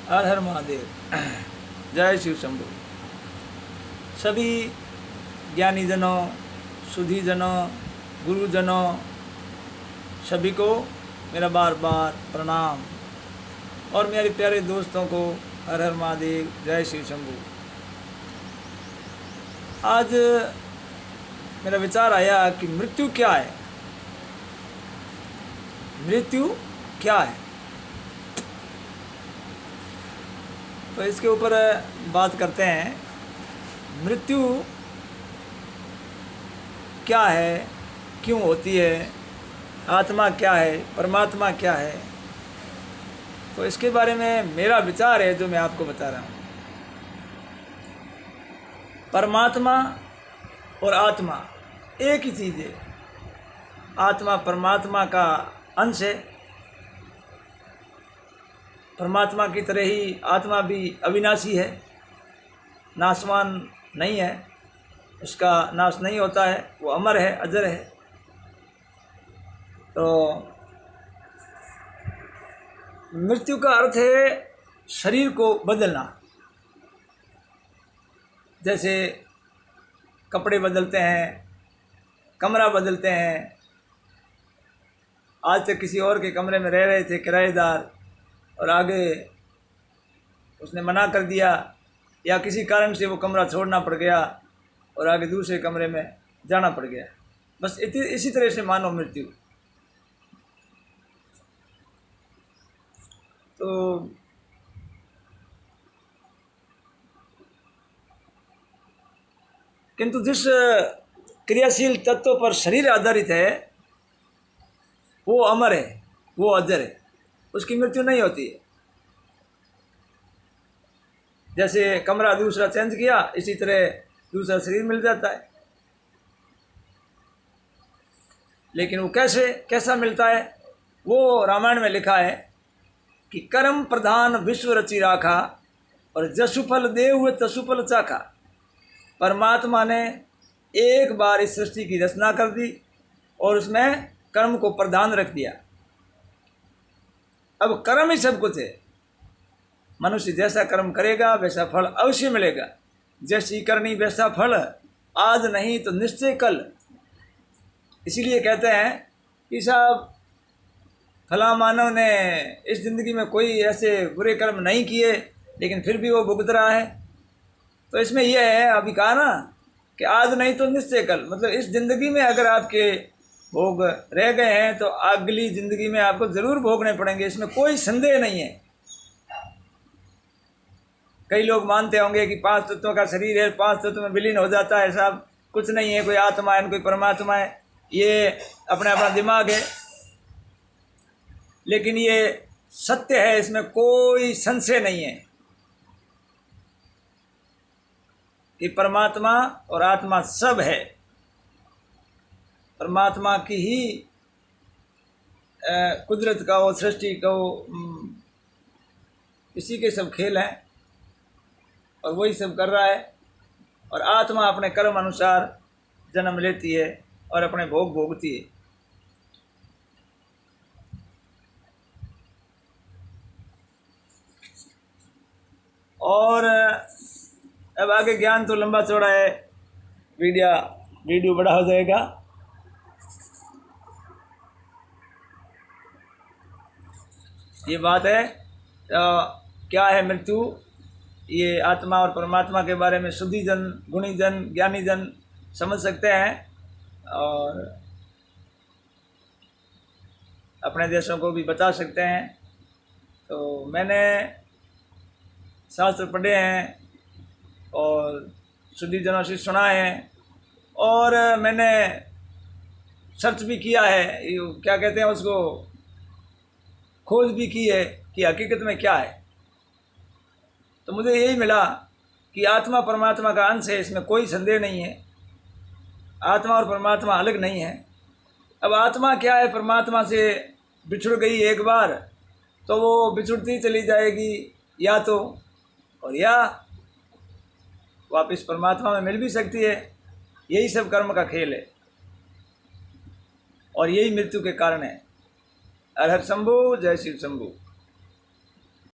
हर हर महादेव। जय शिव शंभु। सभी ज्ञानीजनों, सुधीजनों, गुरुजनों, सभी को मेरा बार बार प्रणाम और मेरे प्यारे दोस्तों को हर हर महादेव। जय शिव शंभु। आज मेरा विचार आया कि मृत्यु क्या है। मृत्यु क्या है, तो इसके ऊपर बात करते हैं। मृत्यु क्या है, क्यों होती है, आत्मा क्या है, परमात्मा क्या है, तो इसके बारे में मेरा विचार है जो मैं आपको बता रहा हूँ। परमात्मा और आत्मा एक ही चीज़ है। आत्मा परमात्मा का अंश है। परमात्मा की तरह ही आत्मा भी अविनाशी है, नाशवान नहीं है, उसका नाश नहीं होता है, वो अमर है, अजर है। तो मृत्यु का अर्थ है शरीर को बदलना। जैसे कपड़े बदलते हैं, कमरा बदलते हैं। आज तक किसी और के कमरे में रह रहे थे किराएदार, और आगे उसने मना कर दिया या किसी कारण से वो कमरा छोड़ना पड़ गया और आगे दूसरे कमरे में जाना पड़ गया। बस इसी तरह से मानो मृत्यु। तो किंतु जिस क्रियाशील तत्व पर शरीर आधारित है वो अमर है, वो अजर है, उसकी मृत्यु नहीं होती है। जैसे कमरा दूसरा चेंज किया, इसी तरह दूसरा शरीर मिल जाता है। लेकिन वो कैसा मिलता है, वो रामायण में लिखा है कि कर्म प्रधान विश्व रचि राखा और जसुफल देव तसुफल चाखा। परमात्मा ने एक बार इस सृष्टि की रचना कर दी और उसमें कर्म को प्रधान रख दिया। अब कर्म ही सब कुछ है। मनुष्य जैसा कर्म करेगा वैसा फल अवश्य मिलेगा। जैसी करनी वैसा फल, आज नहीं तो निश्चय कल। इसीलिए कहते हैं कि साहब फला मानव ने इस ज़िंदगी में कोई ऐसे बुरे कर्म नहीं किए लेकिन फिर भी वो भुगत रहा है। तो इसमें यह है, अभी कहा ना कि आज नहीं तो निश्चय कल। मतलब इस ज़िंदगी में अगर आपके भोग रह गए हैं तो अगली ज़िंदगी में आपको ज़रूर भोगने पड़ेंगे, इसमें कोई संदेह नहीं है। कई लोग मानते होंगे कि 5 तत्वों का शरीर है, 5 तत्वों में विलीन हो जाता है। साहब कुछ नहीं है, कोई आत्मा है, कोई परमात्मा है, ये अपना दिमाग है। लेकिन ये सत्य है, इसमें कोई संशय नहीं है कि परमात्मा और आत्मा सब है। परमात्मा की ही कुदरत का वो, सृष्टि का वो, इसी के सब खेल हैं और वही सब कर रहा है। और आत्मा अपने कर्म अनुसार जन्म लेती है और अपने भोग भोगती है। और अब आगे ज्ञान तो लंबा चौड़ा है, वीडियो बड़ा हो जाएगा। ये बात है। तो क्या है मृत्यु, ये आत्मा और परमात्मा के बारे में शुद्धिजन, गुणीजन, ज्ञानीजन समझ सकते हैं और अपने देशों को भी बता सकते हैं। तो मैंने शास्त्र पढ़े हैं और शुद्धिजनों से सुना है और मैंने सर्च भी किया है, क्या कहते हैं उसको, खोज भी की है कि हकीकत में क्या है। तो मुझे यही मिला कि आत्मा परमात्मा का अंश है, इसमें कोई संदेह नहीं है। आत्मा और परमात्मा अलग नहीं है। अब आत्मा क्या है, परमात्मा से बिछुड़ गई एक बार तो वो बिछुड़ती चली जाएगी, या तो और या वापस परमात्मा में मिल भी सकती है। यही सब कर्म का खेल है और यही मृत्यु के कारण है। हर हर शंभु। जय शिव शंभु।